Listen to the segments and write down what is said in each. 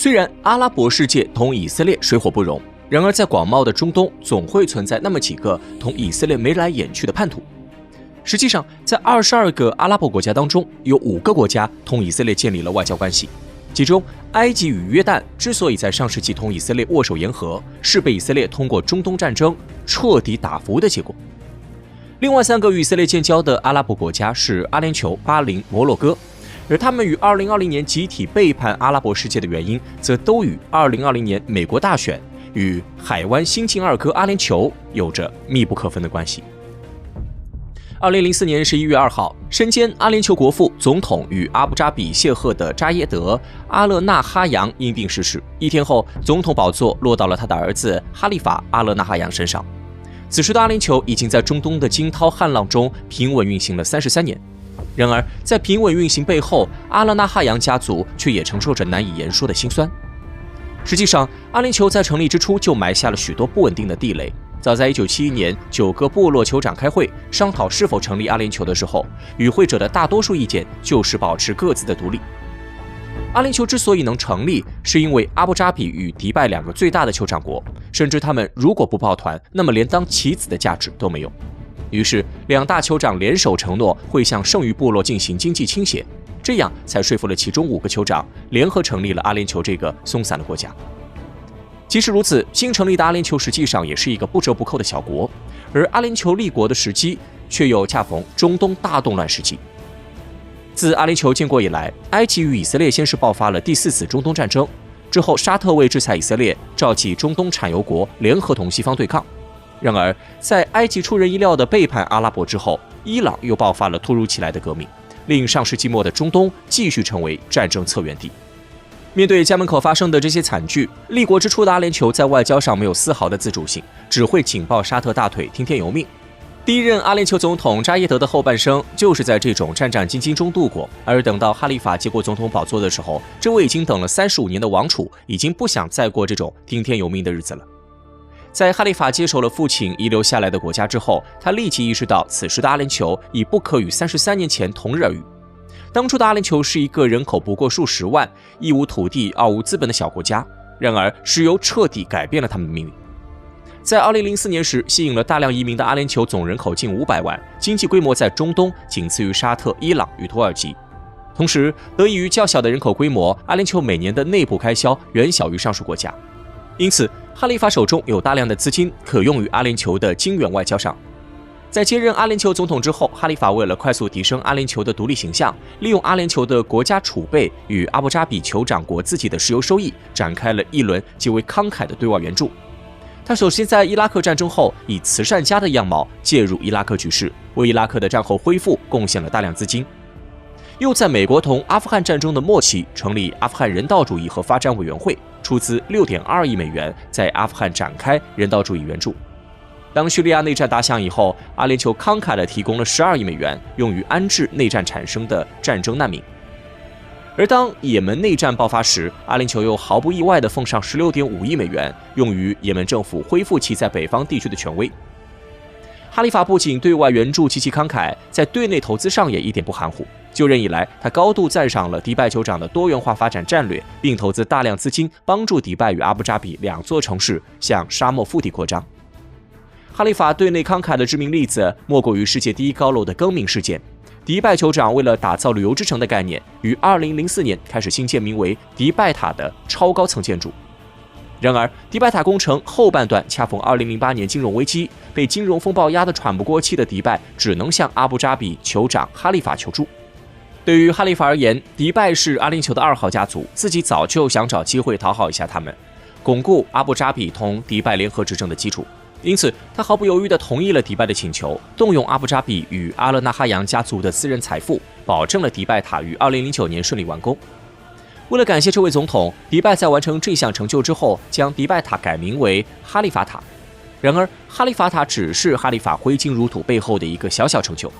虽然阿拉伯世界同以色列水火不容，然而在广袤的中东总会存在那么几个同以色列眉来眼去的叛徒。实际上，在22个阿拉伯国家当中，有5个国家同以色列建立了外交关系。其中，埃及与约旦之所以在上世纪同以色列握手言和，是被以色列通过中东战争彻底打服的结果。另外3个与以色列建交的阿拉伯国家是阿联酋、巴林、摩洛哥，而他们于2020年集体背叛阿拉伯世界的原因，则都与2020年美国大选与海湾新晋二哥阿联酋有着密不可分的关系。2004年11月2号，身兼阿联酋国父、总统与阿布扎比谢赫的扎耶德·阿勒纳哈扬因病逝世。1天后，总统宝座落到了他的儿子哈利法·阿勒纳哈扬身上。此时的阿联酋已经在中东的惊涛骇浪中平稳运行了33年。然而，在平稳运行背后，阿勒纳哈扬家族却也承受着难以言说的辛酸。实际上，阿联酋在成立之初就埋下了许多不稳定的地雷。早在1971年，9个部落酋长开会商讨是否成立阿联酋的时候，与会者的大多数意见就是保持各自的独立。阿联酋之所以能成立，是因为阿布扎比与迪拜2个最大的酋长国，甚至他们如果不抱团，那么连当棋子的价值都没有。于是2大酋长联手承诺会向剩余部落进行经济倾斜，这样才说服了其中5个酋长联合成立了阿联酋这个松散的国家。即使如此，新成立的阿联酋实际上也是一个不折不扣的小国，而阿联酋立国的时机却又恰逢中东大动乱时期。自阿联酋建国以来，埃及与以色列先是爆发了第4次中东战争，之后沙特为制裁以色列，召集中东产油国联合同西方对抗。然而，在埃及出人意料的背叛阿拉伯之后，伊朗又爆发了突如其来的革命，令上世纪末的中东继续成为战争策源地。面对家门口发生的这些惨剧，立国之初的阿联酋在外交上没有丝毫的自主性，只会紧抱沙特大腿，听天由命。第1任阿联酋总统扎耶德的后半生就是在这种战战兢兢中度过，而等到哈利法接过总统宝座的时候，这位已经等了35年的王储已经不想再过这种听天由命的日子了。在哈利法接手了父亲遗留下来的国家之后，他立即意识到此时的阿联酋已不可与33年前同日而语。当初的阿联酋是一个人口不过数十万、一无土地、二无资本的小国家，然而石油彻底改变了他们的命运。在2004年时，吸引了大量移民的阿联酋总人口近500万，经济规模在中东仅次于沙特、伊朗与土耳其。同时，得益于较小的人口规模，阿联酋每年的内部开销远小于上述国家，因此哈利法手中有大量的资金可用于阿联酋的经远外交上。在接任阿联酋总统之后，哈利法为了快速提升阿联酋的独立形象，利用阿联酋的国家储备与阿布扎比酋长国自己的石油收益，展开了一轮极为慷慨的对外援助。他首先在伊拉克战争后以慈善家的样貌介入伊拉克局势，为伊拉克的战后恢复贡献了大量资金。又在美国同阿富汗战争的末期成立阿富汗人道主义和发展委员会，出资6.2亿美元在阿富汗展开人道主义援助。当叙利亚内战打响以后，阿联酋慷慨地提供了12亿美元，用于安置内战产生的战争难民。而当也门内战爆发时，阿联酋又毫不意外地奉上16.5亿美元，用于也门政府恢复其在北方地区的权威。哈利法不仅对外援助极其慷慨，在对内投资上也一点不含糊。就任以来，他高度赞赏了迪拜酋长的多元化发展战略，并投资大量资金帮助迪拜与阿布扎比2座城市向沙漠腹地扩张。哈利法对内慷慨的知名例子莫过于世界第1高楼的更名事件。迪拜酋长为了打造旅游之城的概念，于2004年开始兴建名为迪拜塔的超高层建筑。然而，迪拜塔工程后半段恰逢2008年金融危机，被金融风暴压得喘不过气的迪拜只能向阿布扎比酋长哈利法求助。对于哈利法而言，迪拜是阿联酋的2号家族，自己早就想找机会讨好一下他们，巩固阿布扎比同迪拜联合执政的基础。因此，他毫不犹豫地同意了迪拜的请求，动用阿布扎比与阿勒纳哈扬家族的私人财富，保证了迪拜塔于2009年顺利完工。为了感谢这位总统，迪拜在完成这项成就之后，将迪拜塔改名为哈利法塔。然而，哈利法塔只是哈利法挥金如土背后的一个小小成就。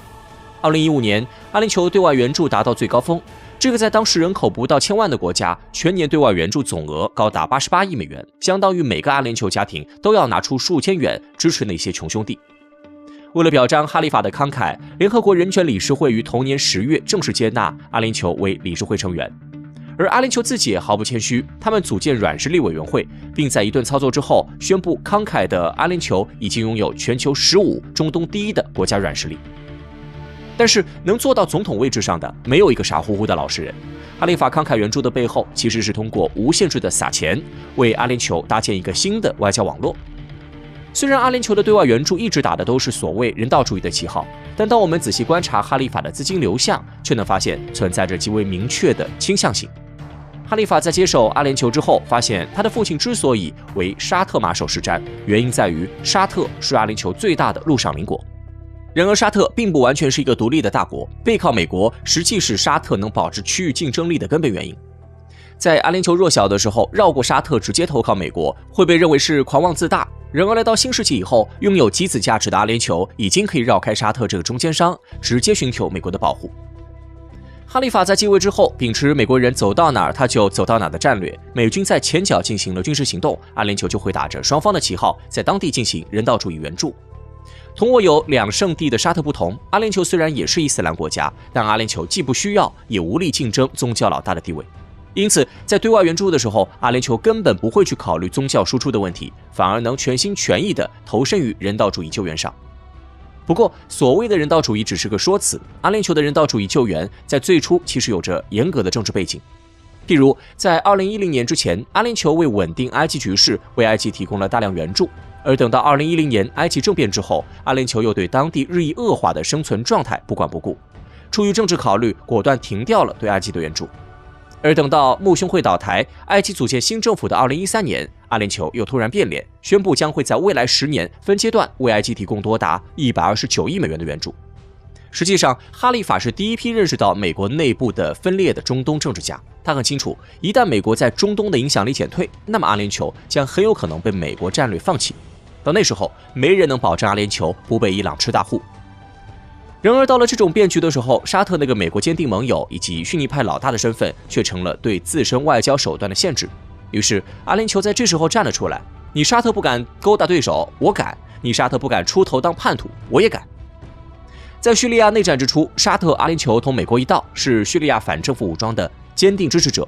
2015年，阿联酋对外援助达到最高峰，这个在当时人口不到1000万的国家，全年对外援助总额高达88亿美元，相当于每个阿联酋家庭都要拿出数千元支持那些穷兄弟。为了表彰哈利法的慷慨，联合国人权理事会于同年10月正式接纳阿联酋为理事会成员。而阿联酋自己也毫不谦虚，他们组建软实力委员会，并在一顿操作之后宣布，慷慨的阿联酋已经拥有全球15、中东第1的国家软实力。但是能做到总统位置上的，没有一个傻乎乎的老实人。哈利法慷慨援助的背后，其实是通过无限制的撒钱，为阿联酋搭建一个新的外交网络。虽然阿联酋的对外援助一直打的都是所谓人道主义的旗号，但当我们仔细观察哈利法的资金流向，却能发现存在着极为明确的倾向性。哈利法在接手阿联酋之后，发现他的父亲之所以为沙特马首是瞻，原因在于沙特是阿联酋最大的陆上邻国。然而，沙特并不完全是一个独立的大国，背靠美国实际是沙特能保持区域竞争力的根本原因。在阿联酋弱小的时候，绕过沙特直接投靠美国，会被认为是狂妄自大。然而来到新世纪以后，拥有极子价值的阿联酋已经可以绕开沙特这个中间商，直接寻求美国的保护。哈利法在继位之后，秉持美国人走到哪儿他就走到哪儿的战略，美军在前脚进行了军事行动，阿联酋就会打着双方的旗号，在当地进行人道主义援助。同握有2圣地的沙特不同，阿联酋虽然也是伊斯兰国家，但阿联酋既不需要也无力竞争宗教老大的地位。因此，在对外援助的时候，阿联酋根本不会去考虑宗教输出的问题，反而能全心全意地投身于人道主义救援上。不过，所谓的人道主义只是个说辞，阿联酋的人道主义救援在最初其实有着严格的政治背景。譬如，在2010年之前，阿联酋为稳定埃及局势，为埃及提供了大量援助。而等到2010年埃及政变之后，阿联酋又对当地日益恶化的生存状态不管不顾，出于政治考虑，果断停掉了对埃及的援助。而等到穆兄会倒台，埃及组建新政府的2013年，阿联酋又突然变脸，宣布将会在未来10年分阶段为埃及提供多达129亿美元的援助。实际上，哈利法是第一批认识到美国内部的分裂的中东政治家。他很清楚，一旦美国在中东的影响力减退，那么阿联酋将很有可能被美国战略放弃。到那时候，没人能保证阿联酋不被伊朗吃大户。然而，到了这种变局的时候，沙特那个美国坚定盟友以及逊尼派老大的身份，却成了对自身外交手段的限制。于是，阿联酋在这时候站了出来：你沙特不敢勾搭对手，我敢；你沙特不敢出头当叛徒，我也敢。在叙利亚内战之初，沙特、阿联酋同美国一道，是叙利亚反政府武装的坚定支持者。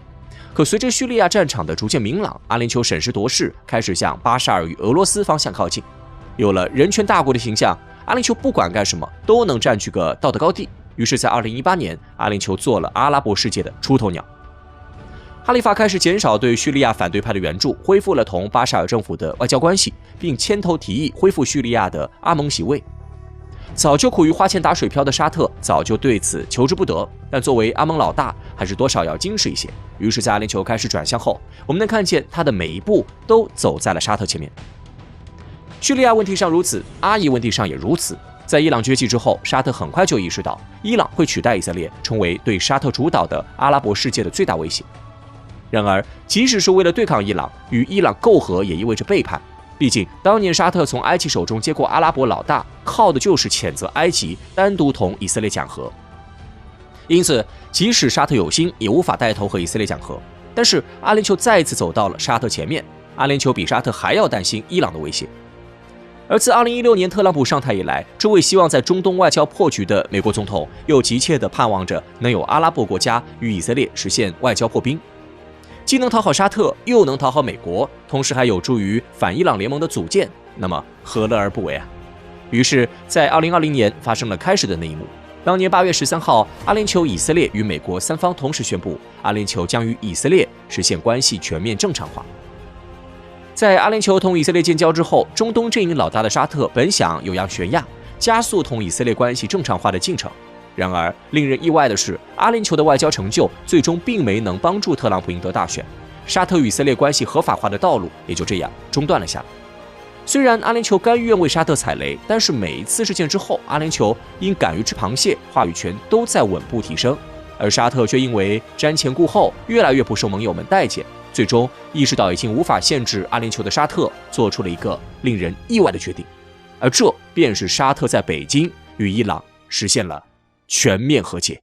可随着叙利亚战场的逐渐明朗，阿联酋审时度势，开始向巴沙尔与俄罗斯方向靠近。有了人权大国的形象，阿联酋不管干什么都能占据个道德高地。于是，在2018年，阿联酋做了阿拉伯世界的出头鸟。哈利法开始减少对叙利亚反对派的援助，恢复了同巴沙尔政府的外交关系，并牵头提议恢复叙利亚的阿盟席位。早就苦于花钱打水漂的沙特早就对此求之不得，但作为阿盟老大，还是多少要矜持一些。于是，在阿联酋开始转向后，我们能看见他的每一步都走在了沙特前面。叙利亚问题上如此，阿伊问题上也如此。在伊朗崛起之后，沙特很快就意识到，伊朗会取代以色列，成为对沙特主导的阿拉伯世界的最大威胁。然而，即使是为了对抗伊朗，与伊朗媾和也意味着背叛。毕竟，当年沙特从埃及手中接过阿拉伯老大，靠的就是谴责埃及单独同以色列讲和。因此，即使沙特有心，也无法带头和以色列讲和。但是，阿联酋再一次走到了沙特前面，阿联酋比沙特还要担心伊朗的威胁。而自2016年特朗普上台以来，这位希望在中东外交破局的美国总统，又急切地盼望着能有阿拉伯国家与以色列实现外交破冰。既能讨好沙特，又能讨好美国，同时还有助于反伊朗联盟的组建，那么何乐而不为啊？于是，在2020年发生了开始的那一幕。当年8月13号，阿联酋、以色列与美国3方同时宣布，阿联酋将与以色列实现关系全面正常化。在阿联酋同以色列建交之后，中东阵营老大的沙特本想有样学样，加速同以色列关系正常化的进程。然而，令人意外的是，阿联酋的外交成就最终并没能帮助特朗普赢得大选，沙特与以色列关系合法化的道路也就这样中断了下来。虽然阿联酋甘愿为沙特踩雷，但是每一次事件之后，阿联酋因敢于吃螃蟹，话语权都在稳步提升，而沙特却因为瞻前顾后，越来越不受盟友们待见，最终意识到已经无法限制阿联酋的沙特，做出了一个令人意外的决定，而这便是沙特在北京与伊朗实现了全面和解。